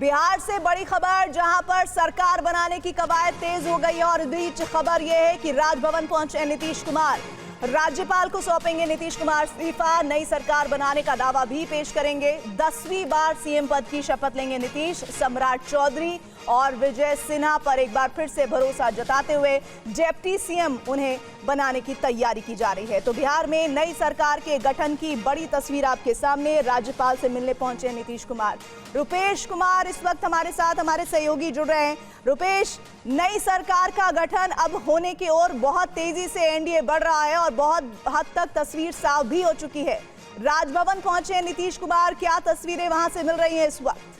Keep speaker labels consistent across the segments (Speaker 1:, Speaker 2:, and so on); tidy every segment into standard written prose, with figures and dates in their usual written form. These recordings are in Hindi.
Speaker 1: बिहार से बड़ी खबर, जहां पर सरकार बनाने की कवायद तेज हो गई और बीच खबर यह है कि राजभवन पहुंचे नीतीश कुमार। राज्यपाल को सौंपेंगे नीतीश कुमार इस्तीफा, नई सरकार बनाने का दावा भी पेश करेंगे। 10वीं बार सीएम पद की शपथ लेंगे नीतीश। सम्राट चौधरी और विजय सिन्हा पर एक बार फिर से भरोसा जताते हुए डिप्टी सीएम उन्हें बनाने की तैयारी की जा रही है। तो बिहार में नई सरकार के गठन की बड़ी तस्वीर आपके सामने। राज्यपाल से मिलने पहुंचे नीतीश कुमार। रुपेश कुमार इस वक्त हमारे साथ, हमारे सहयोगी जुड़ रहे हैं। रुपेश, नई सरकार का गठन अब होने की ओर बहुत तेजी से एनडीए बढ़ रहा है और बहुत हद तक तस्वीर साफ भी हो चुकी है। राजभवन पहुंचे नीतीश कुमार, क्या तस्वीरें वहां से मिल रही हैं इस वक्त?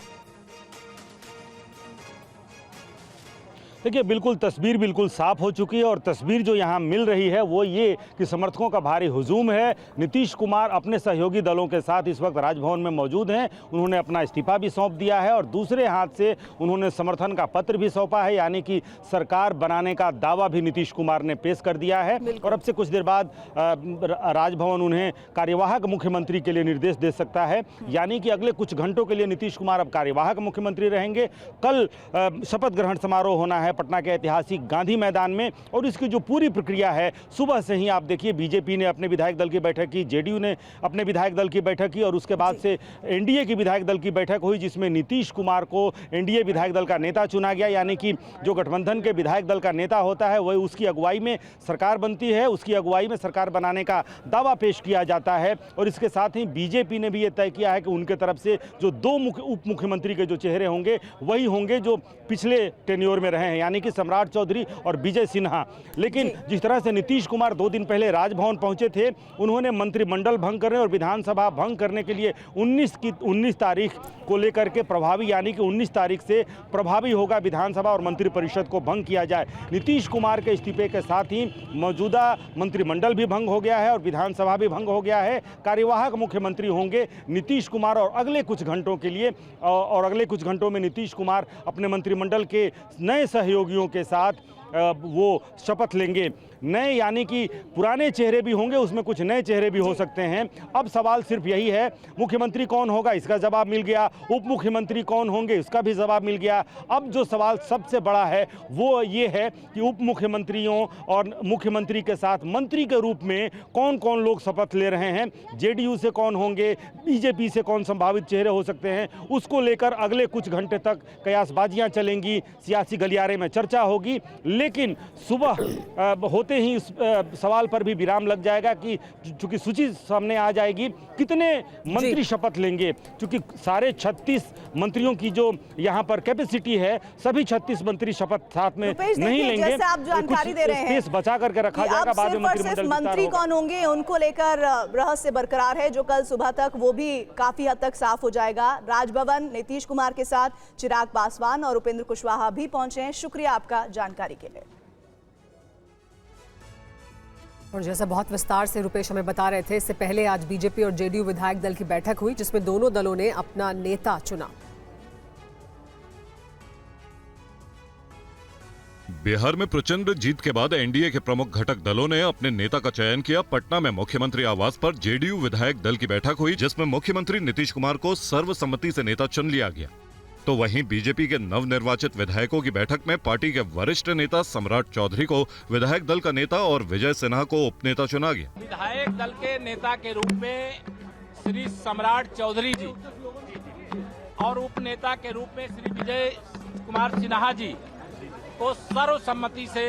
Speaker 2: देखिए, बिल्कुल तस्वीर बिल्कुल साफ हो चुकी है और तस्वीर जो यहाँ मिल रही है वो ये कि समर्थकों का भारी हुजूम है। नीतीश कुमार अपने सहयोगी दलों के साथ इस वक्त राजभवन में मौजूद हैं। उन्होंने अपना इस्तीफा भी सौंप दिया है और दूसरे हाथ से उन्होंने समर्थन का पत्र भी सौंपा है, यानी कि सरकार बनाने का दावा भी नीतीश कुमार ने पेश कर दिया है। और अब से कुछ देर बाद राजभवन उन्हें कार्यवाहक मुख्यमंत्री के लिए निर्देश दे सकता है, यानी कि अगले कुछ घंटों के लिए नीतीश कुमार अब कार्यवाहक मुख्यमंत्री रहेंगे। कल शपथ ग्रहण समारोह होना है पटना के ऐतिहासिक गांधी मैदान में और इसकी जो पूरी प्रक्रिया है, सुबह से ही आप देखिए बीजेपी ने अपने विधायक दल की बैठक की, जेडीयू ने अपने विधायक दल की बैठक की और उसके बाद से एनडीए की विधायक दल की बैठक हुई, जिसमें नीतीश कुमार को एनडीए विधायक दल का नेता चुना गया। यानी कि जो गठबंधन के विधायक दल का नेता होता है वही उसकी अगुवाई में सरकार बनती है, उसकी अगुवाई में सरकार बनाने का दावा पेश किया जाता है। और इसके साथ ही बीजेपी ने भी ये तय किया है कि उनके तरफ से जो दो उप मुख्यमंत्री के जो चेहरे होंगे वही होंगे जो पिछले टेन्योर में रहे हैं, यानी कि सम्राट चौधरी और विजय सिन्हा। लेकिन जिस तरह से नीतीश कुमार 2 दिन पहले राजभवन पहुंचे थे, उन्होंने मंत्रिमंडल भंग करने और विधानसभा भंग करने के लिए 19 तारीख को लेकर के प्रभावी, यानी कि 19 तारीख से प्रभावी होगा विधानसभा और मंत्रिपरिषद को भंग किया जाए। नीतीश कुमार के इस्तीफे के साथ ही मौजूदा मंत्रिमंडल भी भंग हो गया है और विधानसभा भी भंग हो गया है। कार्यवाहक मुख्यमंत्री होंगे नीतीश कुमार और अगले कुछ घंटों के लिए, और अगले कुछ घंटों में नीतीश कुमार अपने मंत्रिमंडल के नए सहयोगियों के साथ वो शपथ लेंगे। नए यानी कि पुराने चेहरे भी होंगे, उसमें कुछ नए चेहरे भी हो सकते हैं। अब सवाल सिर्फ यही है, मुख्यमंत्री कौन होगा इसका जवाब मिल गया, उप मुख्यमंत्री कौन होंगे इसका भी जवाब मिल गया। अब जो सवाल सबसे बड़ा है वो ये है कि उप मुख्यमंत्रियों और मुख्यमंत्री के साथ मंत्री के रूप में कौन कौन लोग शपथ ले रहे हैं, जेडीयू से कौन होंगे, बीजेपी से कौन संभावित चेहरे हो सकते हैं, उसको लेकर अगले कुछ घंटे तक कयासबाजियां चलेंगी, सियासी गलियारे में चर्चा होगी। लेकिन सुबह होते ही इस सवाल पर भी विराम लग जाएगा कि चूंकि सूची सामने आ जाएगी कितने मंत्री शपथ लेंगे, क्योंकि सारे 36 मंत्रियों की जो यहाँ पर कैपेसिटी है, सभी 36 मंत्री शपथ साथ में नहीं लेंगे।
Speaker 1: जैसे आप जानकारी दे रहे हैं,
Speaker 2: स्पेस बचा करके रखा जाएगा, बाद में मंत्रिमंडल
Speaker 1: मंत्री कौन होंगे उनको लेकर रहस्य बरकरार है, जो कल सुबह तक वो भी काफी हद तक साफ हो जाएगा। राजभवन नीतीश कुमार के साथ चिराग पासवान और उपेंद्र कुशवाहा भी पहुंचे हैं। शुक्रिया आपका जानकारी के लिए।
Speaker 3: और जैसा बहुत विस्तार से रुपेश हमें बता रहे थे, इससे पहले आज बीजेपी और जेडीयू विधायक दल की बैठक हुई, जिसमें दोनों दलों ने अपना नेता चुना।
Speaker 4: बिहार में प्रचंड जीत के बाद एनडीए के प्रमुख घटक दलों ने अपने नेता का चयन किया। पटना में मुख्यमंत्री आवास पर जेडीयू विधायक दल की बैठक हुई, जिसमें मुख्यमंत्री नीतीश कुमार को सर्वसम्मति से नेता चुन लिया गया। तो वहीं बीजेपी के नवनिर्वाचित विधायकों की बैठक में पार्टी के वरिष्ठ नेता सम्राट चौधरी को विधायक दल का नेता और विजय सिन्हा को उपनेता चुना गया।
Speaker 5: विधायक दल के नेता के रूप में श्री सम्राट चौधरी जी और उपनेता के रूप में श्री विजय कुमार सिन्हा जी को सर्वसम्मति से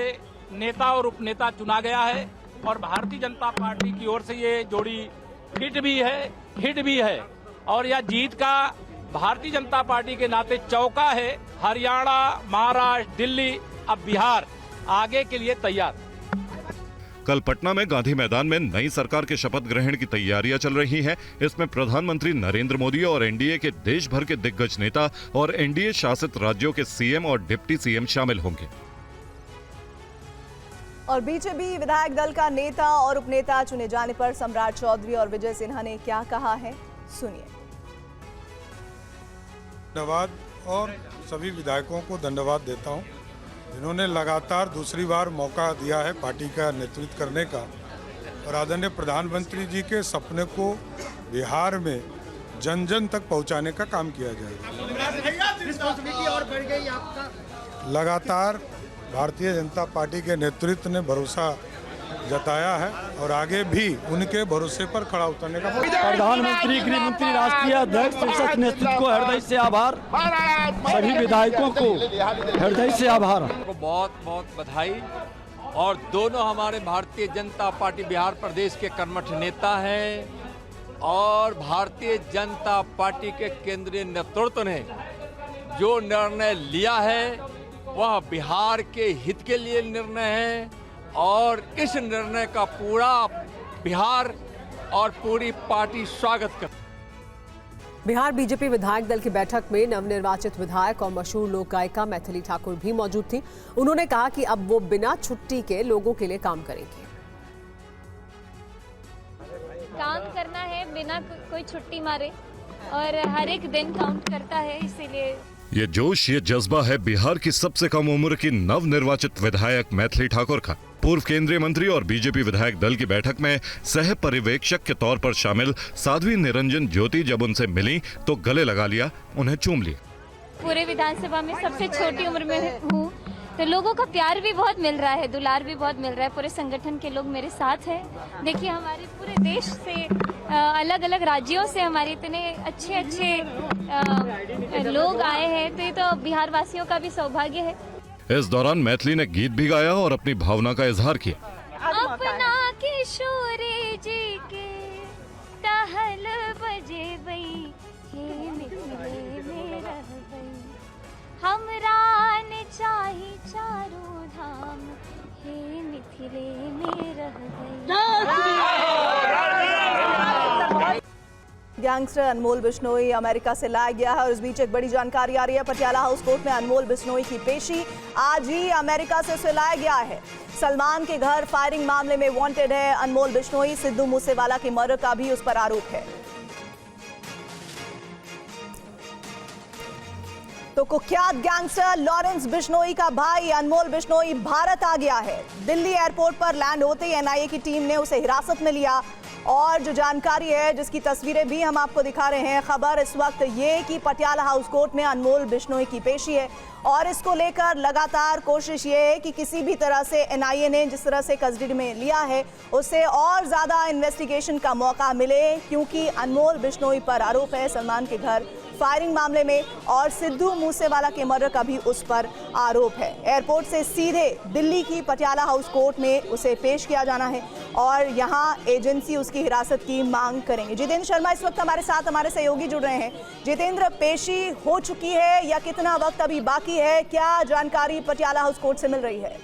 Speaker 5: नेता और उपनेता चुना गया है। और भारतीय जनता पार्टी की ओर से ये जोड़ी हिट भी है और यह जीत का भारतीय जनता पार्टी के नाते चौका है। हरियाणा, महाराष्ट्र, दिल्ली, अब बिहार आगे के लिए तैयार।
Speaker 4: कल पटना में गांधी मैदान में नई सरकार के शपथ ग्रहण की तैयारियां चल रही हैं। इसमें प्रधानमंत्री नरेंद्र मोदी और एनडीए के देश भर के दिग्गज नेता और एनडीए शासित राज्यों के सीएम और डिप्टी सीएम शामिल होंगे।
Speaker 1: और बीजेपी विधायक दल का नेता और उपनेता चुने जाने पर सम्राट चौधरी और विजय सिन्हा ने क्या कहा है, सुनिए।
Speaker 6: धन्यवाद और सभी विधायकों को धन्यवाद देता हूं, जिन्होंने लगातार दूसरी बार मौका दिया है पार्टी का नेतृत्व करने का। और आदरणीय प्रधानमंत्री जी के सपने को बिहार में जन जन तक पहुंचाने का काम किया जाएगा। लगातार भारतीय जनता पार्टी के नेतृत्व ने भरोसा जताया है और आगे भी उनके भरोसे पर खड़ा उतरने का
Speaker 7: प्रधानमंत्री, गृह मंत्री, राष्ट्रीय अध्यक्ष, संसद नेतृत्व को हृदय से आभार, सभी विधायकों को हृदय से आभार।
Speaker 8: बहुत बहुत बधाई। और दोनों हमारे भारतीय जनता पार्टी बिहार प्रदेश के कर्मठ नेता हैं और भारतीय जनता पार्टी के केंद्रीय नेतृत्व ने जो निर्णय लिया है वह बिहार के हित के लिए निर्णय है और इस निर्णय का पूरा बिहार और पूरी पार्टी स्वागत करती है।
Speaker 3: बिहार बीजेपी विधायक दल की बैठक में नवनिर्वाचित विधायक और मशहूर लोक गायिका मैथिली ठाकुर भी मौजूद थी। उन्होंने कहा कि अब वो बिना छुट्टी के लोगों के लिए काम करेंगे।
Speaker 9: काम करना है बिना कोई छुट्टी मारे और हर एक दिन काउंट करता है, इसीलिए
Speaker 4: ये जोश, ये जज्बा है बिहार की सबसे कम उम्र की नवनिर्वाचित विधायक मैथिली ठाकुर का। पूर्व केंद्रीय मंत्री और बीजेपी विधायक दल की बैठक में सह पर्यवेक्षक के तौर पर शामिल साध्वी निरंजन ज्योति जब उनसे मिली तो गले लगा लिया, उन्हें चूम लिया।
Speaker 9: पूरे विधानसभा में सबसे छोटी उम्र में हूँ तो लोगों का प्यार भी बहुत मिल रहा है, दुलार भी बहुत मिल रहा है। पूरे संगठन के लोग मेरे साथ हैं। देखिए हमारे पूरे देश से अलग अलग राज्यों से हमारे इतने अच्छे अच्छे लोग आए हैं, तो ये तो बिहार वासियों का भी सौभाग्य है।
Speaker 4: इस दौरान मैथिली ने गीत भी गाया और अपनी भावना का इजहार किया।
Speaker 9: अपना किशोर जी के टहल बजे बई हे मिथिले में रह गई, हमरा ने चाही चारों धाम हे मिथिले में रह गई।
Speaker 1: गैंगस्टर अनमोल बिश्नोई अमेरिका से लाया गया है और इस बीच एक बड़ी जानकारी आ रही है। पटियाला हाउस कोर्ट में अनमोल बिश्नोई की पेशी आज ही अमेरिका से उसे लाया गया है। सलमान के घर फायरिंग मामले में वांटेड है अनमोल बिश्नोई। सिद्धू मूसेवाला के मर्डर का भी उस पर आरोप है। तो कुख्यात गैंगस्टर लॉरेंस बिश्नोई का भाई अनमोल बिश्नोई भारत आ गया है। दिल्ली एयरपोर्ट पर लैंड होते ही एनआईए की टीम ने उसे हिरासत में लिया और जो जानकारी है जिसकी तस्वीरें भी हम आपको दिखा रहे हैं, खबर इस वक्त ये कि पटियाला हाउस कोर्ट में अनमोल बिश्नोई की पेशी है और इसको लेकर लगातार कोशिश ये है कि किसी भी तरह से एनआईए ने जिस तरह से कस्टडी में लिया है उससे और ज्यादा इन्वेस्टिगेशन का मौका मिले, क्योंकि अनमोल बिश्नोई पर आरोप है सलमान के घर फायरिंग मामले में और सिद्धू मूसेवाला के मर्डर का भी उस पर आरोप है। एयरपोर्ट से सीधे दिल्ली की पटियाला हाउस कोर्ट में उसे पेश किया जाना है और यहां एजेंसी उसकी हिरासत की मांग करेंगे। जितेंद्र शर्मा इस वक्त हमारे साथ हमारे सहयोगी जुड़ रहे हैं। जितेंद्र, पेशी हो चुकी है या कितना वक्त अभी बाकी है, क्या जानकारी पटियाला हाउस कोर्ट से मिल रही है?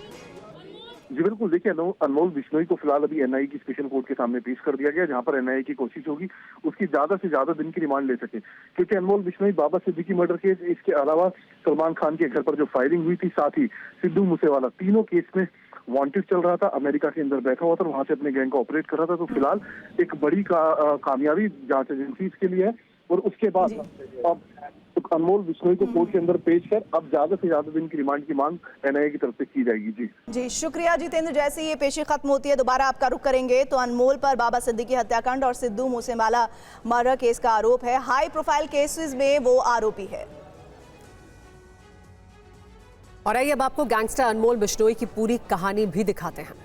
Speaker 10: जी बिल्कुल, देखिए अनमोल बिश्नोई को फिलहाल अभी एनआईए की स्पेशल कोर्ट के सामने पेश कर दिया गया, जहां पर एनआईए की कोशिश होगी उसकी ज्यादा से ज्यादा दिन की रिमांड ले सके, क्योंकि अनमोल बिश्नोई बाबा सिद्दीकी मर्डर केस, इसके अलावा सलमान खान के घर पर जो फायरिंग हुई थी, साथ ही सिद्धू मूसेवाला, तीनों केस में वांटेड चल रहा था। अमेरिका के अंदर बैठा हुआ था, वहां से अपने गैंग को ऑपरेट कर रहा था। तो फिलहाल एक बड़ी कामयाबी जांच एजेंसी के लिए है और उसके बाद अब अनमोल बिश्नोई को कोर्ट के अंदर पेश कर अब ज्यादा से ज्यादा दिन की रिमांड की मांग एनआईए की तरफ से की जाएगी। जी
Speaker 1: शुक्रिया जितेंद्र। जैसे ये पेशी खत्म होती है दोबारा आपका रुख करेंगे। तो अनमोल पर बाबा सिद्दीकी हत्याकांड और सिद्धू मूसेवाला मर्डर केस का आरोप है। हाई प्रोफाइल केसेस में वो आरोपी है।
Speaker 3: और आइए अब आपको गैंगस्टर अनमोल बिश्नोई की पूरी कहानी भी दिखाते हैं।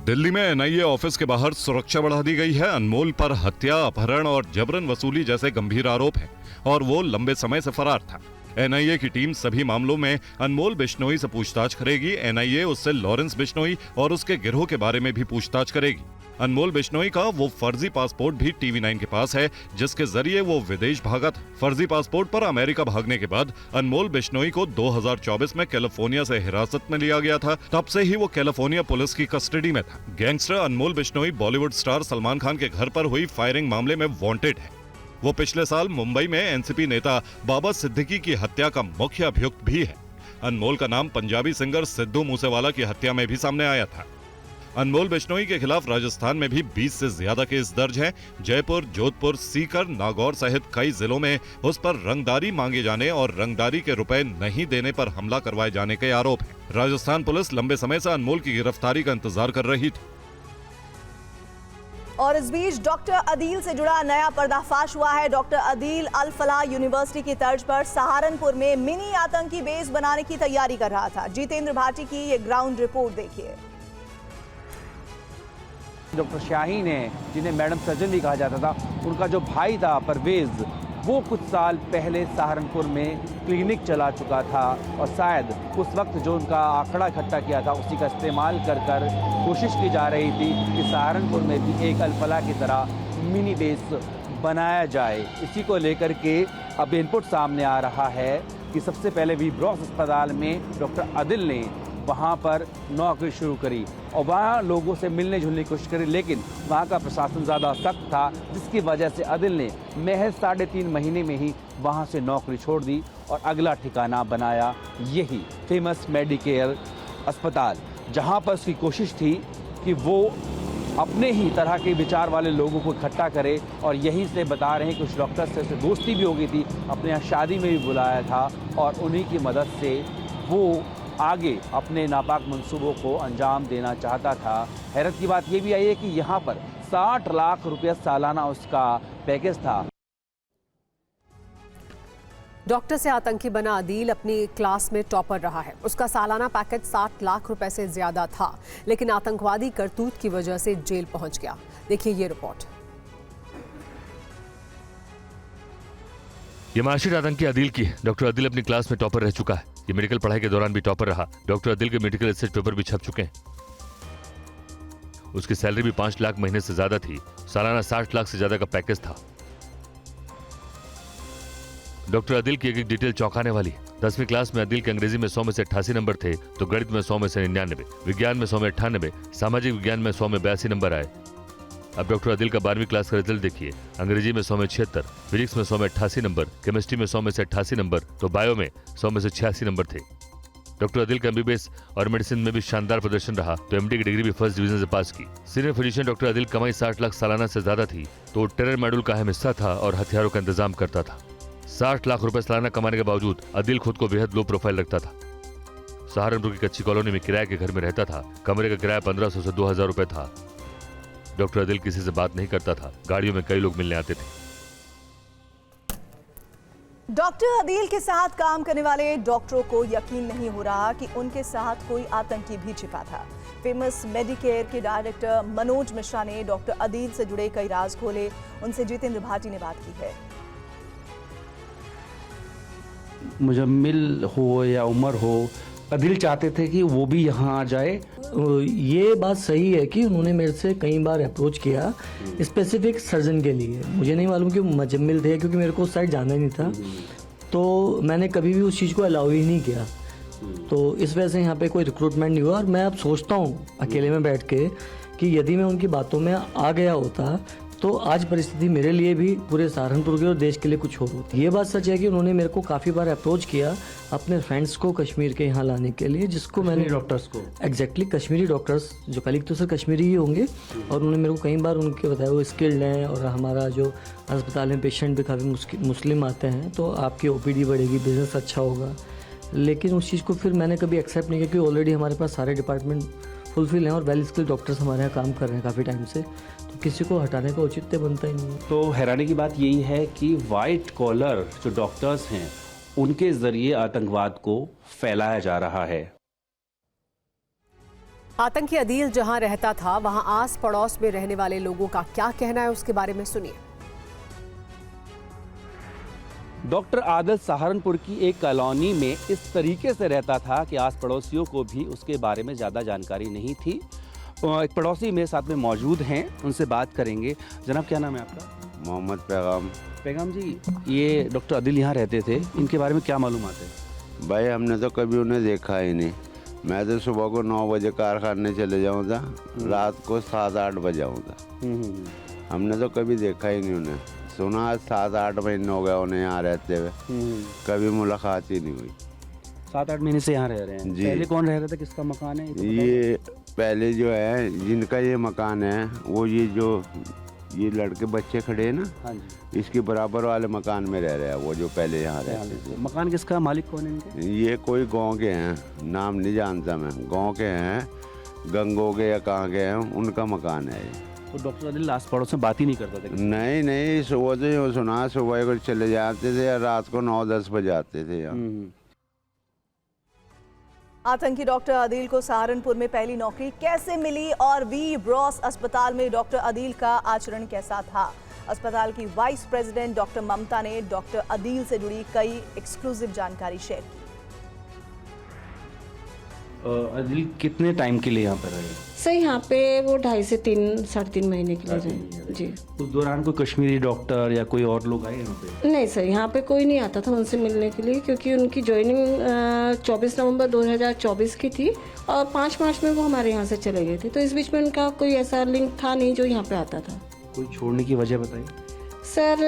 Speaker 4: दिल्ली में एनआईए ऑफिस के बाहर सुरक्षा बढ़ा दी गई है। अनमोल पर हत्या, अपहरण और जबरन वसूली जैसे गंभीर आरोप हैं और वो लंबे समय से फरार था। एनआईए की टीम सभी मामलों में अनमोल बिश्नोई से पूछताछ करेगी। एनआईए उससे लॉरेंस बिश्नोई और उसके गिरोह के बारे में भी पूछताछ करेगी। अनमोल बिश्नोई का वो फर्जी पासपोर्ट भी टीवी9 के पास है, जिसके जरिए वो विदेश भागा था। फर्जी पासपोर्ट पर अमेरिका भागने के बाद अनमोल बिश्नोई को 2024 में कैलिफोर्निया से हिरासत में लिया गया था। तब से ही वो कैलिफोर्निया पुलिस की कस्टडी में था। गैंगस्टर अनमोल बिश्नोई बॉलीवुड स्टार सलमान खान के घर पर हुई फायरिंग मामले में वांटेड है। वो पिछले साल मुंबई में एनसीपी नेता बाबा सिद्दीकी की हत्या का मुख्य अभियुक्त भी है। अनमोल का नाम पंजाबी सिंगर सिद्धू मूसेवाला की हत्या में भी सामने आया था। अनमोल बिश्नोई के खिलाफ राजस्थान में भी 20 से ज्यादा केस दर्ज हैं। जयपुर, जोधपुर, सीकर, नागौर सहित कई जिलों में उस पर रंगदारी मांगे जाने और रंगदारी के रुपए नहीं देने पर हमला करवाए जाने के आरोप हैं। राजस्थान पुलिस लंबे समय से अनमोल की गिरफ्तारी का इंतजार कर रही थी।
Speaker 1: और इस बीच डॉक्टर अदील से जुड़ा नया पर्दाफाश हुआ है। डॉक्टर अदील अल फलाह यूनिवर्सिटी की तर्ज पर सहारनपुर में मिनी आतंकी बेस बनाने की तैयारी कर रहा था। जितेंद्र भाटी की ये ग्राउंड रिपोर्ट देखिए।
Speaker 11: डॉक्टर शाहीन है, जिन्हें मैडम सजन भी कहा जाता था, उनका जो भाई था परवेज, वो कुछ साल पहले सहारनपुर में क्लिनिक चला चुका था और शायद उस वक्त जो उनका आंकड़ा इकट्ठा किया था उसी का इस्तेमाल कर कोशिश की जा रही थी कि सहारनपुर में भी एक अल फलाह की तरह मिनी बेस बनाया जाए। इसी को लेकर के अब इनपुट सामने आ रहा है कि सबसे पहले वी ब्रॉस अस्पताल में डॉक्टर अदिल ने वहाँ पर नौकरी शुरू करी और वहाँ लोगों से मिलने जुलने की कोशिश करी, लेकिन वहाँ का प्रशासन ज़्यादा सख्त था, जिसकी वजह से अदिल ने महज 3.5 महीने में ही वहाँ से नौकरी छोड़ दी और अगला ठिकाना बनाया यही फेमस मेडिकेयर अस्पताल, जहाँ पर उसकी कोशिश थी कि वो अपने ही तरह के विचार वाले लोगों को इकट्ठा करे। और यहीं से बता रहे हैं कि कुछ डॉक्टर से दोस्ती भी हो गई थी, अपने यहाँ शादी में भी बुलाया था और उन्हीं की मदद से वो आगे अपने नापाक मंसूबों को अंजाम देना चाहता था। हैरत की बात यह भी आई है कि यहाँ पर 60 लाख रुपया सालाना उसका पैकेज था।
Speaker 3: डॉक्टर से आतंकी बना अदील अपनी क्लास में टॉपर रहा है। उसका सालाना पैकेज 60 लाख रुपए से ज्यादा था, लेकिन आतंकवादी करतूत की वजह से जेल पहुंच गया। देखिए ये रिपोर्ट।
Speaker 12: ये मार्कशीट आतंकी अदील की। डॉक्टर अदील अपनी क्लास में टॉपर रह चुका है। ये मेडिकल पढ़ाई के दौरान भी टॉपर रहा। डॉक्टर अदील के मेडिकल रिसर्च पेपर भी छप चुके हैं। उसकी सैलरी भी 5 लाख महीने से ज्यादा थी। सालाना 60 लाख से ज्यादा का पैकेज था। डॉक्टर अदील की एक डिटेल चौंकाने वाली। 10वीं क्लास में अदील के अंग्रेजी में 100 में से 88 नंबर थे, तो गणित में 100 में से 99, विज्ञान में 100 में 98, सामाजिक विज्ञान में 100 में 82 नंबर आए। अब डॉक्टर अदील का 12वीं क्लास का रिजल्ट देखिए। अंग्रेजी में 100 में 76, फिजिक्स में 100 में 88 नंबर, केमिस्ट्री में 100 में से 88 नंबर, तो बायो में 100 में से 86 नंबर थे। डॉक्टर अदील का एमबीबीएस और मेडिसिन में भी शानदार प्रदर्शन रहा, तो एमडी की डिग्री भी फर्स्ट डिवीजन से पास की। सीनियर फिजिशियन डॉक्टर अदील कमाई 60 लाख सालाना से ज्यादा थी, तो टेरर मॉड्यूल का अहम हिस्सा था और हथियारों का इंतजाम करता था। 60 लाख रुपए सालाना कमाने के बावजूद अदील खुद को बेहद लो प्रोफाइल रखता था। सहारनपुर की कच्ची कॉलोनी में किराए के घर में रहता था। कमरे का किराया 1500 से 2000 रुपए था। डॉक्टर अदील किसी से बात नहीं करता था। गाड़ियों में कई लोग मिलने आते थे।
Speaker 1: डॉक्टर अदील के साथ काम करने वाले डॉक्टरों को यकीन नहीं हो रहा कि उनके साथ कोई आतंकी भी छिपा था। फेमस मेडिकेयर के डायरेक्टर मनोज मिश्रा ने डॉक्टर अदील से जुड़े कई राज खोले। उनसे जितेंद्र भाटी ने बात की है।
Speaker 13: मुजम्मिल हो या उमर हो, अदील चाहते थे कि वो भी यहाँ आ जाए।
Speaker 14: ये बात सही है कि उन्होंने मेरे से कई बार अप्रोच किया स्पेसिफिक सर्जन के लिए। मुझे नहीं मालूम कि मुजम्मिल थे, क्योंकि मेरे को उस साइड जाना ही नहीं था, तो मैंने कभी भी उस चीज़ को अलाउ ही नहीं किया। तो इस वजह से यहाँ पे कोई रिक्रूटमेंट नहीं हुआ। और मैं अब सोचता हूँ अकेले में बैठ के कि यदि मैं उनकी बातों में आ गया होता तो आज परिस्थिति मेरे लिए भी, पूरे सहारनपुर के और देश के लिए कुछ और होती। ये बात सच है कि उन्होंने मेरे को काफ़ी बार अप्रोच किया अपने फ्रेंड्स को कश्मीर के यहाँ लाने के लिए, जिसको मैंने
Speaker 13: डॉक्टर्स को
Speaker 14: एग्जैक्टली कश्मीरी डॉक्टर्स, जो कलीग तो सर कश्मीरी ही होंगे, और उन्होंने मेरे को कई बार उनके बताया वो स्किल्ड हैं और हमारा जो अस्पताल में पेशेंट भी काफ़ी मुस्लिम आते हैं, तो आपकी OPD बढ़ेगी, बिजनेस अच्छा होगा। लेकिन उस चीज़ को फिर मैंने कभी एक्सेप्ट नहीं किया, क्योंकि ऑलरेडी हमारे पास सारे डिपार्टमेंट फुलफिल हैं और वेल स्किल्ड डॉक्टर्स हमारे यहाँ काम कर रहे हैं काफ़ी टाइम से, तो किसी को हटाने का औचित्य बनता ही नहीं।
Speaker 13: तो हैरानी की बात यही है कि वाइट कॉलर जो डॉक्टर्स हैं उनके जरिए आतंकवाद को फैलाया जा रहा है।
Speaker 3: आतंकी अदील जहां रहता था वहां आस पड़ोस में रहने वाले लोगों का क्या कहना है, उसके बारे में सुनिए।
Speaker 11: डॉक्टर आदिल सहारनपुर की एक कॉलोनी में इस तरीके से रहता था कि आस पड़ोसियों को भी उसके बारे में ज़्यादा जानकारी नहीं थी। एक पड़ोसी मेरे साथ में मौजूद हैं, उनसे बात करेंगे। जनाब क्या नाम है आपका?
Speaker 15: मोहम्मद पैगाम।
Speaker 11: पैगाम जी, ये डॉक्टर अदिल यहाँ रहते थे, इनके बारे में क्या मालूमात है?
Speaker 15: भाई हमने तो कभी उन्हें देखा ही नहीं। मैं तो सुबह को 9 बजे कारखाने चले जाऊँ था, रात को 7-8 बजे आऊँ था। हमने तो कभी देखा ही नहीं उन्हें। सुना 7-8 महीने हो गए उन्हें यहाँ रहते हुए, कभी मुलाकात ही नहीं हुई।
Speaker 11: 7-8 महीने से यहाँ रह रहे हैं जी। पहले कौन रह रहा था, किसका मकान है
Speaker 15: ये? पहले जो है जिनका ये मकान है वो ये लड़के बच्चे खड़े हैं ना,
Speaker 11: हाँ जी,
Speaker 15: इसके बराबर वाले मकान में रह रहे हैं वो जो पहले यहाँ रहते थे।
Speaker 11: मकान किसका, मालिक कौन है इनके?
Speaker 15: ये कोई गांव के हैं, नाम नहीं जानता मैं। गांव के हैं, गंगो के या कहाँ के हैं, उनका मकान है ये।
Speaker 13: तो डॉक्टर आदिल आस पड़ोस में बात ही नहीं करता था?
Speaker 15: नहीं, सुबह तो यूँ सुना, सुबह को चले जाते थे, रात को 9-10 बजे आते थे यहाँ।
Speaker 1: आतंकी डॉक्टर अदील को सहारनपुर में पहली नौकरी कैसे मिली और वी ब्रॉस अस्पताल में डॉक्टर अदील का आचरण कैसा था? अस्पताल की वाइस प्रेसिडेंट डॉक्टर ममता ने डॉक्टर अदील से जुड़ी कई एक्सक्लूसिव जानकारी शेयर की।
Speaker 13: अदिल कितने टाइम के लिए यहाँ पर रहे?
Speaker 16: सर यहाँ पे वो 2.5 से 3-3.5 महीने के लिए रहे जी।
Speaker 13: उस दौरान कोई कश्मीरी डॉक्टर या कोई और लोग आए यहाँ पे?
Speaker 16: नहीं सर, यहाँ पे कोई नहीं आता था उनसे मिलने के लिए, क्योंकि उनकी ज्वाइनिंग 24 नवंबर 2024 की थी और 5 मार्च में वो हमारे यहाँ से चले गए थे। तो इस बीच में उनका कोई ऐसा लिंक था नहीं जो यहाँ पे आता था।
Speaker 13: कोई छोड़ने की वजह बताइए
Speaker 16: सर।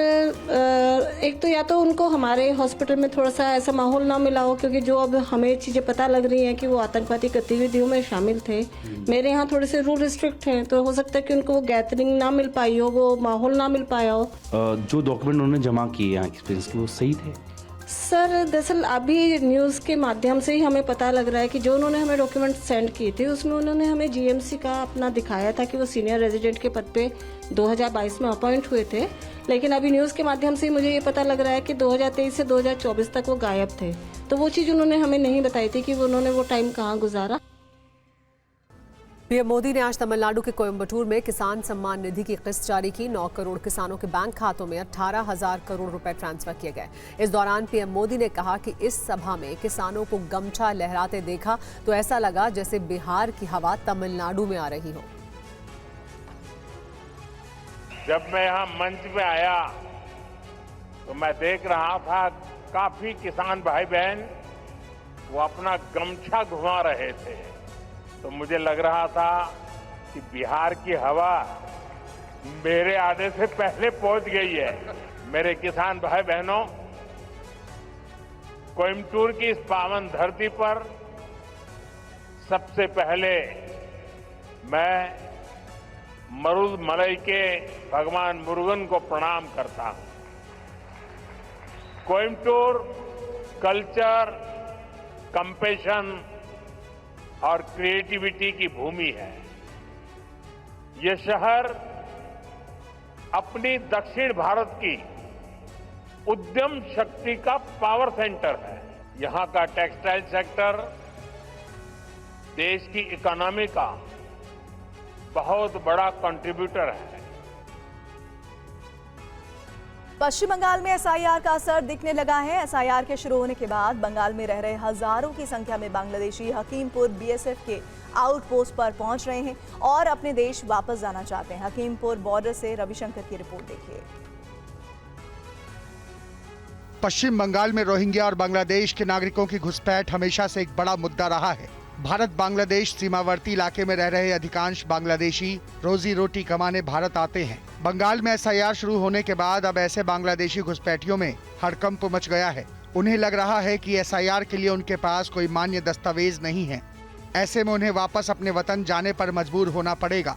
Speaker 16: एक तो या तो उनको हमारे हॉस्पिटल में थोड़ा सा ऐसा माहौल ना मिला हो, क्योंकि जो अब हमें चीज़ें पता लग रही हैं कि वो आतंकवादी गतिविधियों में शामिल थे। मेरे यहाँ थोड़े से रूल रिस्ट्रिक्ट हैं, तो हो सकता है कि उनको वो गैदरिंग ना मिल पाई हो, वो माहौल ना मिल पाया हो।
Speaker 13: जो डॉक्यूमेंट उन्होंने जमा किए यहाँ एक्सपीरियंस के, वो सही थे?
Speaker 16: सर दरअसल अभी न्यूज़ के माध्यम से ही हमें पता लग रहा है कि जो उन्होंने हमें डॉक्यूमेंट सेंड किए थे उसमें उन्होंने हमें जीएमसी का अपना दिखाया था कि वो सीनियर रेजिडेंट के पद पे 2022 में अपॉइंट हुए थे, लेकिन अभी न्यूज़ के माध्यम से मुझे ये पता लग रहा है कि 2023 से 2024 तक वो गायब थे। तो वो चीज़ उन्होंने हमें नहीं बताई थी कि उन्होंने वो टाइम कहाँ गुजारा।
Speaker 3: पीएम मोदी ने आज तमिलनाडु के कोयम्बटूर में किसान सम्मान निधि की किस्त जारी की। 9 करोड़ किसानों के बैंक खातों में 18,000 करोड़ रुपए ट्रांसफर किए गए। इस दौरान पीएम मोदी ने कहा कि इस सभा में किसानों को गमछा लहराते देखा तो ऐसा लगा जैसे बिहार की हवा तमिलनाडु में आ रही हो।
Speaker 5: जब मैं यहाँ मंच पे आया तो मैं देख रहा था काफी किसान भाई बहन वो अपना गमछा घुमा रहे थे, तो मुझे लग रहा था कि बिहार की हवा मेरे आने से पहले पहुंच गई है। मेरे किसान भाई बहनों, कोयम्बटूर की इस पावन धरती पर सबसे पहले मैं मरुदमलई के भगवान मुरुगन को प्रणाम करता हूं। कोयम्बटूर कल्चर, कंपैशन और क्रिएटिविटी की भूमि है। ये शहर अपनी दक्षिण भारत की उद्यम शक्ति का पावर सेंटर है। यहाँ का टेक्सटाइल सेक्टर देश की इकोनॉमी का बहुत बड़ा कंट्रीब्यूटर है।
Speaker 1: पश्चिम बंगाल में एसआईआर का असर दिखने लगा है। एसआईआर के शुरू होने के बाद बंगाल में रह रहे हजारों की संख्या में बांग्लादेशी हकीमपुर बीएसएफ के आउटपोस्ट पर पहुंच रहे हैं और अपने देश वापस जाना चाहते हैं। हकीमपुर बॉर्डर से रविशंकर की रिपोर्ट देखिए।
Speaker 17: पश्चिम बंगाल में रोहिंग्या और बांग्लादेश के नागरिकों की घुसपैठ हमेशा से एक बड़ा मुद्दा रहा है। भारत बांग्लादेश सीमावर्ती इलाके में रह रहे अधिकांश बांग्लादेशी रोजी रोटी कमाने भारत आते हैं। बंगाल में एसआईआर शुरू होने के बाद अब ऐसे बांग्लादेशी घुसपैठियों में हड़कंप मच गया है। उन्हें लग रहा है कि एसआईआर के लिए उनके पास कोई मान्य दस्तावेज नहीं है। ऐसे में उन्हें वापस अपने वतन जाने पर मजबूर होना पड़ेगा।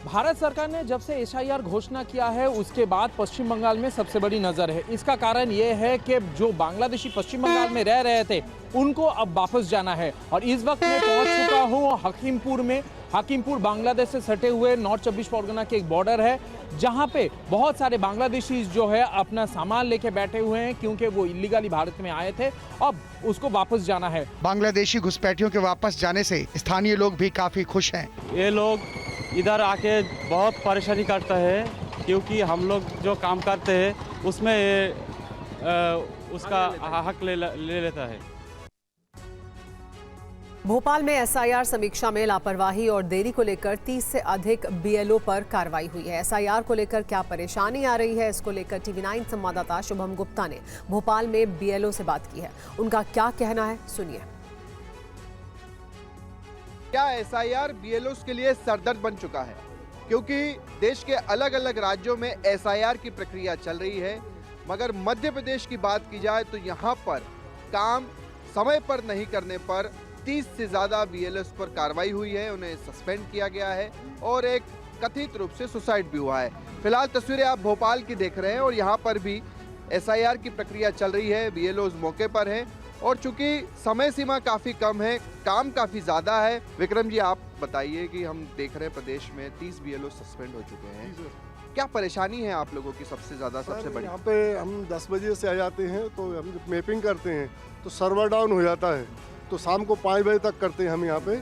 Speaker 18: भारत सरकार ने जब से एसआईआर घोषणा किया है उसके बाद पश्चिम बंगाल में सबसे बड़ी नजर है। इसका कारण ये है कि जो बांग्लादेशी पश्चिम बंगाल में रह रहे थे उनको अब वापस जाना है और इस वक्त मैं पहुंच चुका हूं हकीमपुर में। हकीमपुर बांग्लादेश से सटे हुए नॉर्थ 24 परगना के एक बॉर्डर है जहां पे बहुत सारे बांग्लादेशी जो है अपना सामान लेके बैठे हुए हैं क्योंकि वो इलीगली भारत में आए थे, अब उसको वापस जाना है।
Speaker 17: बांग्लादेशी घुसपैठियों के वापस जाने से स्थानीय लोग भी काफी खुश हैं।
Speaker 7: ये लोग इधर आके बहुत परेशानी करता है क्योंकि हम लोग जो काम करते हैं उसमें उसका हक ले लेता है।
Speaker 3: भोपाल में एसआईआर समीक्षा में लापरवाही और देरी को लेकर 30 से अधिक बीएलओ पर कार्रवाई हुई है। एसआईआर को लेकर क्या परेशानी आ रही है, इसको लेकर टीवी9 संवाददाता शुभम गुप्ता ने भोपाल में बीएलओ से बात की है। उनका क्या कहना है, सुनिए।
Speaker 19: क्या एसआईआर बीएलओस के लिए सरदर्द बन चुका है? क्योंकि देश के अलग अलग राज्यों में एसआईआर की प्रक्रिया चल रही है, मगर मध्य प्रदेश की बात की जाए तो यहाँ पर काम समय पर नहीं करने पर 30 से ज़्यादा बीएलओस पर कार्रवाई हुई है, उन्हें सस्पेंड किया गया है और एक कथित रूप से सुसाइड भी हुआ है। फिलहाल तस्वीरें आप भोपाल की देख रहे हैं और यहाँ पर भी एसआईआर की प्रक्रिया चल रही है, बीएलओस मौके पर हैं और चूंकि समय सीमा काफ़ी कम है, काम काफ़ी ज़्यादा है। विक्रम जी, आप बताइए कि हम देख रहे हैं प्रदेश में 30 BLO सस्पेंड हो चुके हैं। क्या परेशानी है आप लोगों की सबसे ज़्यादा, सबसे बड़ी?
Speaker 20: यहाँ पे हम 10 बजे से आ जाते हैं, तो हम जब मैपिंग करते हैं तो सर्वर डाउन हो जाता है, तो शाम को 5 बजे तक करते हैं हम यहाँ पे।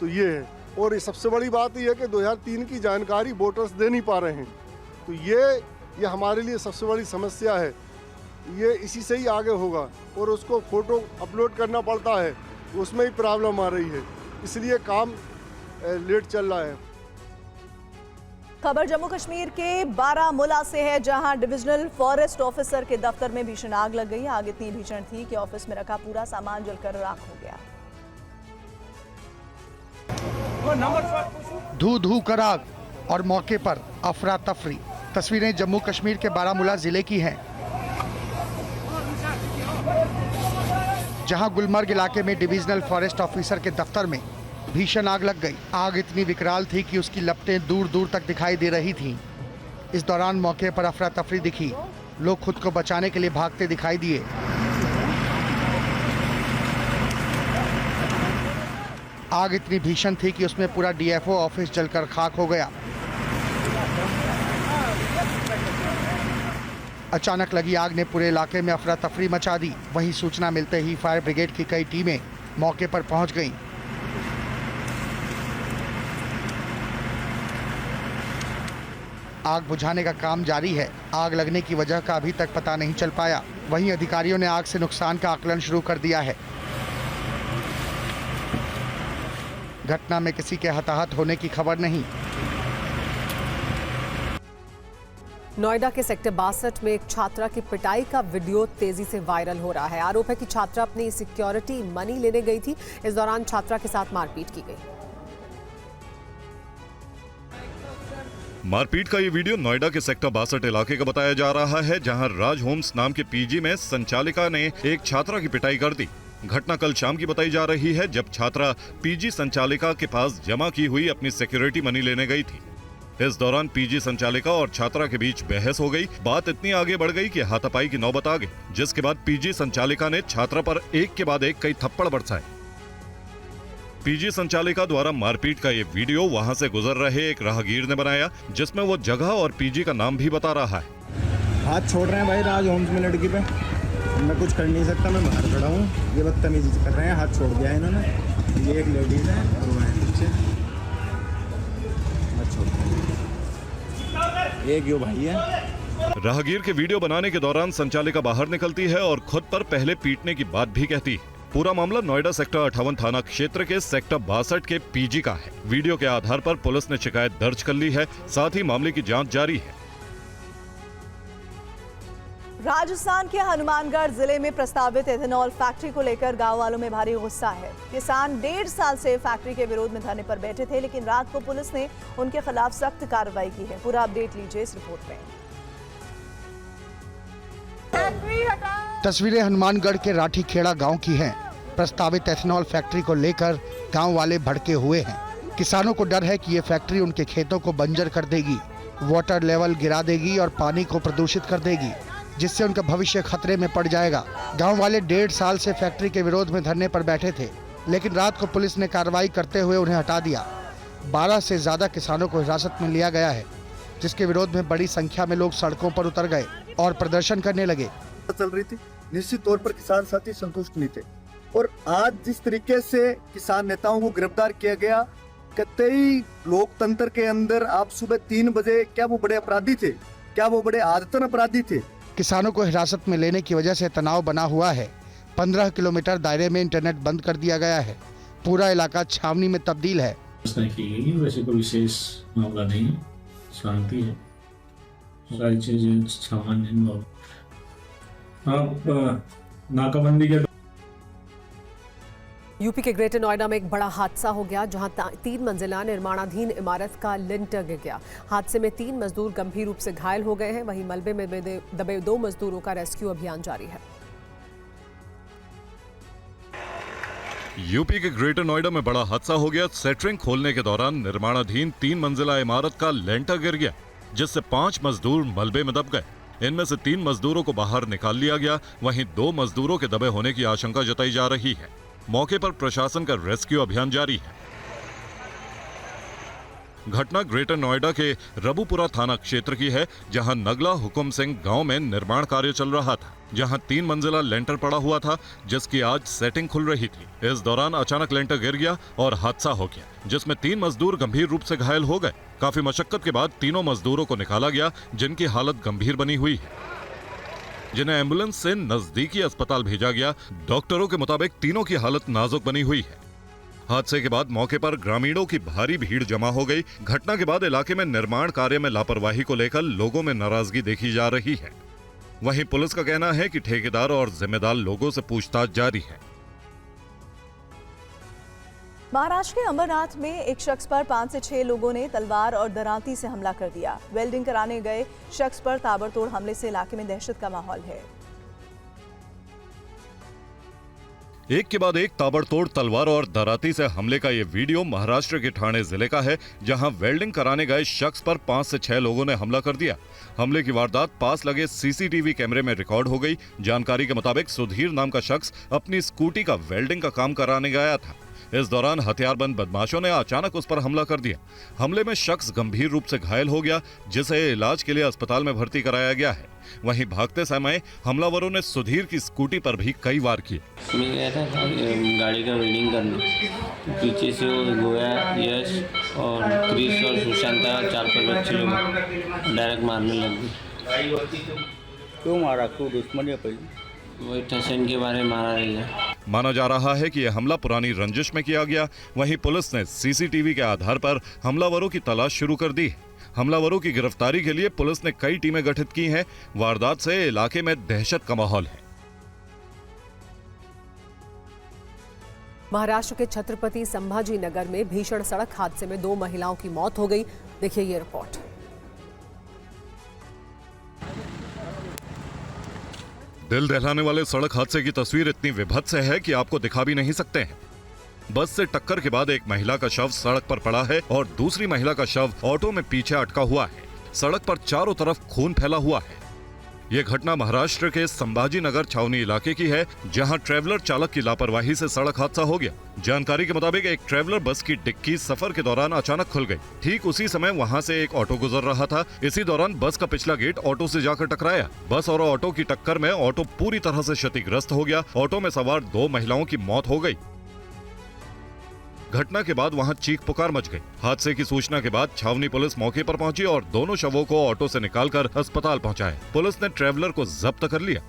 Speaker 20: तो ये है, और ये सबसे बड़ी बात ये है कि 2003 की जानकारी वोटर्स दे नहीं पा रहे हैं। तो ये हमारे लिए सबसे बड़ी समस्या है। ये इसी से ही आगे होगा, और उसको फोटो अपलोड करना पड़ता है, उसमें ही प्रॉब्लम आ रही है, इसलिए काम लेट चल रहा है।
Speaker 1: खबर जम्मू कश्मीर के बारामूला से है, जहां डिविजनल फॉरेस्ट ऑफिसर के दफ्तर में भीषण आग लग गई। आग इतनी भीषण थी कि ऑफिस में रखा पूरा सामान जलकर राख हो गया।
Speaker 17: धू धू कर आग और मौके पर अफरा तफरी। तस्वीरें जम्मू कश्मीर के बारामूला जिले की हैं, जहां गुलमर्ग इलाके में डिविजनल फॉरेस्ट ऑफिसर के दफ्तर में भीषण आग लग गई। आग इतनी विकराल थी कि उसकी लपटें दूर दूर तक दिखाई दे रही थीं। इस दौरान मौके पर अफरा तफरी दिखी, लोग खुद को बचाने के लिए भागते दिखाई दिए। आग इतनी भीषण थी कि उसमें पूरा DFO ऑफिस जलकर खाक हो गया। अचानक लगी आग ने पूरे इलाके में अफरा तफरी मचा दी। वहीं सूचना मिलते ही फायर ब्रिगेड की कई टीमें मौके पर पहुंच गईं। आग बुझाने का काम जारी है। आग लगने की वजह का अभी तक पता नहीं चल पाया। वहीं अधिकारियों ने आग से नुकसान का आकलन शुरू कर दिया है। घटना में किसी के हताहत होने की खबर नहीं।
Speaker 3: नोएडा के सेक्टर 62 में एक छात्रा की पिटाई का वीडियो तेजी से वायरल हो रहा है। आरोप है कि छात्रा अपनी सिक्योरिटी मनी लेने गई थी। इस दौरान छात्रा के साथ मारपीट की गई।
Speaker 4: मारपीट का ये वीडियो नोएडा के सेक्टर 62 इलाके का बताया जा रहा है, जहां राज होम्स नाम के PG में संचालिका ने एक छात्रा की पिटाई कर दी। घटना कल शाम की बताई जा रही है, जब छात्रा PG संचालिका के पास जमा की हुई अपनी सिक्योरिटी मनी लेने गई थी। इस दौरान PG संचालिका और छात्रा के बीच बहस हो गई। बात इतनी आगे बढ़ गई कि हाथापाई की नौबत आ गई, जिसके बाद PG संचालिका ने छात्रा पर एक के बाद एक कई थप्पड़ बरसाए। PG संचालिका द्वारा मारपीट का ये वीडियो वहां से गुजर रहे एक राहगीर ने बनाया, जिसमें वो जगह और PG का नाम भी बता रहा है।
Speaker 21: हाथ छोड़ रहे हैं भाई राज होम्स में लड़की पे, मैं कुछ कर नहीं सकता, मैं बाहर खड़ा हूँ। ये बदतमीजी कर रहे हैं, हाथ छोड़ दिया है इन्होंने। ये एक लेडीज है और वो है पीछे, हाथ छोड़ दिया। एक यो भाई है।
Speaker 4: राहगीर के वीडियो बनाने के दौरान संचालिका बाहर निकलती है और खुद पर पहले पीटने की बात भी कहती है। पूरा मामला नोएडा सेक्टर 58 थाना क्षेत्र के सेक्टर 62 के PG का है। वीडियो के आधार पर पुलिस ने शिकायत दर्ज कर ली है, साथ ही मामले की जांच जारी है।
Speaker 1: राजस्थान के हनुमानगढ़ जिले में प्रस्तावित एथेनॉल फैक्ट्री को लेकर गांव वालों में भारी गुस्सा है। किसान 1.5 साल से फैक्ट्री के विरोध में धरने पर बैठे थे, लेकिन रात को पुलिस ने उनके खिलाफ सख्त कार्रवाई की है। पूरा अपडेट लीजिए इस रिपोर्ट में।
Speaker 17: तस्वीरें हनुमानगढ़ के राठीखेड़ा गांव की हैं। प्रस्तावित एथेनॉल फैक्ट्री को लेकर गांव वाले भड़के हुए हैं। किसानों को डर है कि ये फैक्ट्री उनके खेतों को बंजर कर देगी, वाटर लेवल गिरा देगी और पानी को प्रदूषित कर देगी, जिससे उनका भविष्य खतरे में पड़ जाएगा। गांव वाले 1.5 साल से फैक्ट्री के विरोध में धरने पर बैठे थे, लेकिन रात को पुलिस ने कार्रवाई करते हुए उन्हें हटा दिया। 12 से ज्यादा किसानों को हिरासत में लिया गया है, जिसके विरोध में बड़ी संख्या में लोग सड़कों पर उतर गए और प्रदर्शन करने लगे।
Speaker 22: चल रही थी, निश्चित तौर पर किसान साथी संतुष्ट नहीं थे, और आज जिस तरीके से किसान नेताओं को गिरफ्तार किया गया, कतई लोकतंत्र के अंदर आप सुबह 3 बजे, क्या वो बड़े अपराधी थे? क्या वो बड़े आदतन अपराधी थे?
Speaker 17: किसानों को हिरासत में लेने की वजह से तनाव बना हुआ है। 15 किलोमीटर दायरे में इंटरनेट बंद कर दिया गया है। पूरा इलाका छावनी में तब्दील है।
Speaker 23: वैसे कोई विशेष मामला नहीं, शांति है, सारी चीजें सामान्य। नाकाबंदी के
Speaker 3: यूपी के ग्रेटर नोएडा में एक बड़ा हादसा हो गया, जहां 3 मंजिला निर्माणाधीन इमारत का लिंटर गिर गया। हादसे में 3 मजदूर गंभीर रूप से घायल हो गए हैं। वहीं मलबे में दबे 2 मजदूरों का रेस्क्यू अभियान जारी है।
Speaker 4: यूपी के ग्रेटर नोएडा में बड़ा हादसा हो गया। सेटरिंग खोलने के दौरान निर्माणाधीन 3 मंजिला इमारत का लेंटर गिर गया, जिससे 5 मजदूर मलबे में दब गए। इनमें से 3 मजदूरों को बाहर निकाल लिया गया। वहीं 2 मजदूरों के दबे होने की आशंका जताई जा रही है। मौके पर प्रशासन का रेस्क्यू अभियान जारी है। घटना ग्रेटर नोएडा के रबुपुरा थाना क्षेत्र की है, जहां नगला हुकुम सिंह गांव में निर्माण कार्य चल रहा था, जहां 3 मंजिला लेंटर पड़ा हुआ था, जिसकी आज सेटिंग खुल रही थी। इस दौरान अचानक लेंटर गिर गया और हादसा हो गया, जिसमें 3 मजदूर गंभीर रूप से घायल हो गए। काफी मशक्कत के बाद तीनों मजदूरों को निकाला गया, जिनकी हालत गंभीर बनी हुई है, जिन्हें एम्बुलेंस से नजदीकी अस्पताल भेजा गया। डॉक्टरों के मुताबिक तीनों की हालत नाजुक बनी हुई है। हादसे के बाद मौके पर ग्रामीणों की भारी भीड़ जमा हो गई। घटना के बाद इलाके में निर्माण कार्य में लापरवाही को लेकर लोगों में नाराजगी देखी जा रही है। वहीं पुलिस का कहना है कि ठेकेदार और जिम्मेदार लोगों से पूछताछ जारी है।
Speaker 1: महाराष्ट्र के अंबरनाथ में एक शख्स पर 5 से 6 लोगों ने तलवार और दरांती से हमला कर दिया। वेल्डिंग कराने गए शख्स पर ताबड़तोड़ हमले से इलाके में दहशत का माहौल है।
Speaker 4: एक के बाद एक ताबड़तोड़ तलवार और दराती से हमले का ये वीडियो महाराष्ट्र के ठाणे जिले का है, जहां वेल्डिंग कराने गए शख्स पर 5 से 6 लोगों ने हमला कर दिया। हमले की वारदात पास लगे सीसीटीवी कैमरे में रिकॉर्ड हो गई। जानकारी के मुताबिक सुधीर नाम का शख्स अपनी स्कूटी का वेल्डिंग का काम कराने गया था। इस दौरान हथियारबंद बदमाशों ने अचानक उस पर हमला कर दिया। हमले में शख्स गंभीर रूप से घायल हो गया, जिसे इलाज के लिए अस्पताल में भर्ती कराया गया है। वहीं भागते समय हमलावरों ने सुधीर की स्कूटी पर भी कई वार किए।
Speaker 2: मैं गया था गाड़ी का वेल्डिंग करने, पीछे से वो गोया, यश और क्रिस और सुशांत और 4-5 बच्चे लोग डायरेक्ट मारने लग गए।
Speaker 6: क्यों मारा? क्यों दुश्मनी है? पहले
Speaker 2: वही ठसन के बारे में मारा गया।
Speaker 4: माना जा रहा है कि यह हमला पुरानी रंजिश में किया गया। वहीं पुलिस ने सीसीटीवी के आधार पर हमलावरों की तलाश शुरू कर दी है। हमलावरों की गिरफ्तारी के लिए पुलिस ने कई टीमें गठित की हैं। वारदात से इलाके में दहशत का माहौल है।
Speaker 3: महाराष्ट्र के छत्रपति संभाजी नगर में भीषण सड़क हादसे में 2 महिलाओं की मौत हो गई। देखिए ये रिपोर्ट।
Speaker 4: दिल दहलाने वाले सड़क हादसे की तस्वीर इतनी विभत्स है कि आपको दिखा भी नहीं सकते हैं। बस से टक्कर के बाद एक महिला का शव सड़क पर पड़ा है और दूसरी महिला का शव ऑटो में पीछे अटका हुआ है। सड़क पर चारों तरफ खून फैला हुआ है। यह घटना महाराष्ट्र के संभाजी नगर छावनी इलाके की है, जहां ट्रैवलर चालक की लापरवाही से सड़क हादसा हो गया। जानकारी के मुताबिक एक ट्रैवलर बस की डिक्की सफर के दौरान अचानक खुल गई। ठीक उसी समय वहां से एक ऑटो गुजर रहा था। इसी दौरान बस का पिछला गेट ऑटो से जाकर टकराया। बस और ऑटो की टक्कर में ऑटो पूरी तरह से क्षतिग्रस्त हो गया। ऑटो में सवार 2 महिलाओं की मौत हो गई। घटना के बाद वहां चीख पुकार मच गई। हादसे की सूचना के बाद छावनी पुलिस मौके पर पहुंची और दोनों शवों को ऑटो से निकालकर अस्पताल पहुंचाया। पुलिस ने ट्रैवलर को जब्त कर लिया।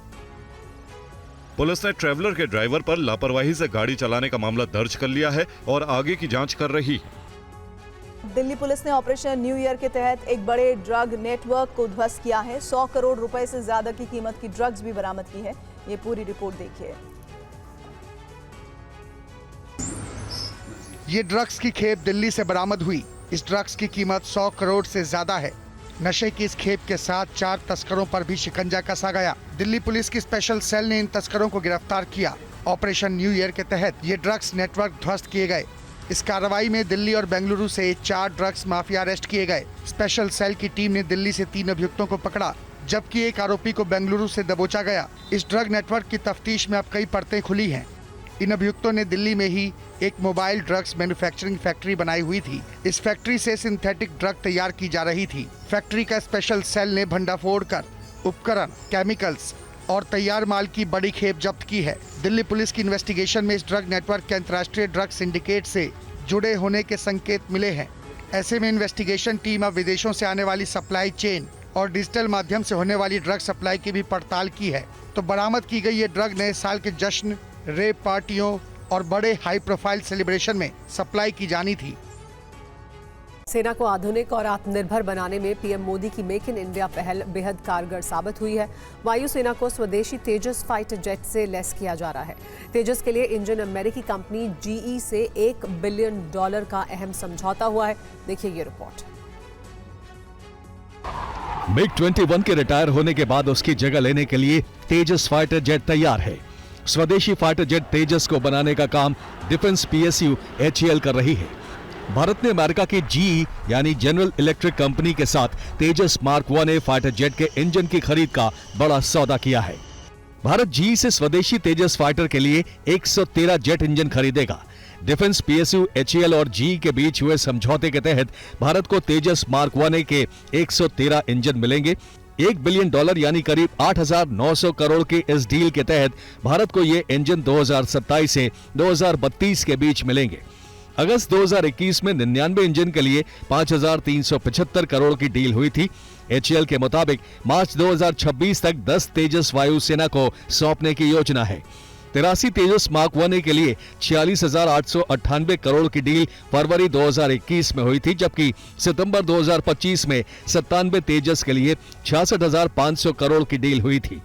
Speaker 4: पुलिस ने ट्रैवलर के ड्राइवर पर लापरवाही से गाड़ी चलाने का मामला दर्ज कर लिया है और आगे की जांच कर रही है।
Speaker 1: दिल्ली पुलिस ने ऑपरेशन न्यू ईयर के तहत एक बड़े ड्रग नेटवर्क को ध्वस्त किया है। 100 करोड़ रुपए से ज्यादा की कीमत की ड्रग्स भी बरामद की है। ये पूरी रिपोर्ट देखिए।
Speaker 17: ये ड्रग्स की खेप दिल्ली से बरामद हुई। इस ड्रग्स की कीमत 100 करोड़ से ज्यादा है। नशे की इस खेप के साथ 4 तस्करों पर भी शिकंजा कसा गया। दिल्ली पुलिस की स्पेशल सेल ने इन तस्करों को गिरफ्तार किया। ऑपरेशन न्यू ईयर के तहत ये ड्रग्स नेटवर्क ध्वस्त किए गए। इस कार्रवाई में दिल्ली और बेंगलुरु से 4 ड्रग्स माफिया अरेस्ट किए गए। स्पेशल सेल की टीम ने दिल्ली से 3 अभियुक्तों को पकड़ा, जबकि एक आरोपी को बेंगलुरु से दबोचा गया। इस ड्रग नेटवर्क की तफ्तीश में अब कई परतें खुली हैं। इन अभियुक्तों ने दिल्ली में ही एक मोबाइल ड्रग्स मैन्युफैक्चरिंग फैक्ट्री बनाई हुई थी। इस फैक्ट्री से सिंथेटिक ड्रग तैयार की जा रही थी। फैक्ट्री का स्पेशल सेल ने भंडाफोड़ कर उपकरण, केमिकल्स और तैयार माल की बड़ी खेप जब्त की है। दिल्ली पुलिस की इन्वेस्टिगेशन में इस ड्रग नेटवर्क के अंतर्राष्ट्रीय ड्रग सिंडिकेट से जुड़े होने के संकेत मिले हैं। ऐसे में इन्वेस्टिगेशन टीम अब विदेशों से आने वाली सप्लाई चेन और डिजिटल माध्यम से होने वाली ड्रग सप्लाई की भी पड़ताल की है। तो बरामद की गई ये ड्रग नए साल के जश्न, रेप पार्टियों और बड़े हाई प्रोफाइल सेलिब्रेशन में सप्लाई की जानी थी।
Speaker 3: सेना को आधुनिक और आत्मनिर्भर बनाने में पीएम मोदी की मेक इन इंडिया पहल बेहद कारगर साबित हुई है। वायुसेना को स्वदेशी तेजस फाइटर जेट से लैस किया जा रहा है। तेजस के लिए इंजन अमेरिकी कंपनी जीई से $1 बिलियन का अहम समझौता हुआ है। देखिए ये रिपोर्ट।
Speaker 8: MiG-21 के रिटायर होने के बाद उसकी जगह लेने के लिए तेजस फाइटर जेट तैयार है। स्वदेशी फाइटर जेट तेजस को बनाने का काम डिफेंस PSU HAL कर रही है। भारत ने अमेरिका की GE यानी जनरल इलेक्ट्रिक कंपनी के साथ तेजस मार्क 1A फाइटर जेट के इंजन की खरीद का बड़ा सौदा किया है। भारत GE से स्वदेशी तेजस फाइटर के लिए 113 जेट इंजन खरीदेगा। डिफेंस PSU, HAL और GE के बीच हुए समझौते के तहत भारत को तेजस मार्क 1A के 113 इंजन मिलेंगे। $1 बिलियन यानी करीब 8,900 करोड़ के इस डील के तहत भारत को ये इंजन 2027 से 2032 के बीच मिलेंगे। अगस्त 2021 में 99 इंजन के लिए 5,375 करोड़ की डील हुई थी। HAL के मुताबिक मार्च 2026 तक 10 तेजस वायुसेना को सौंपने की योजना है। 83 तेजस मार्क 1A के लिए 46,898 करोड़ की डील फरवरी 2021 में हुई थी, जबकि सितंबर 2025 में 97 तेजस के लिए 66,500 करोड़ की डील हुई थी।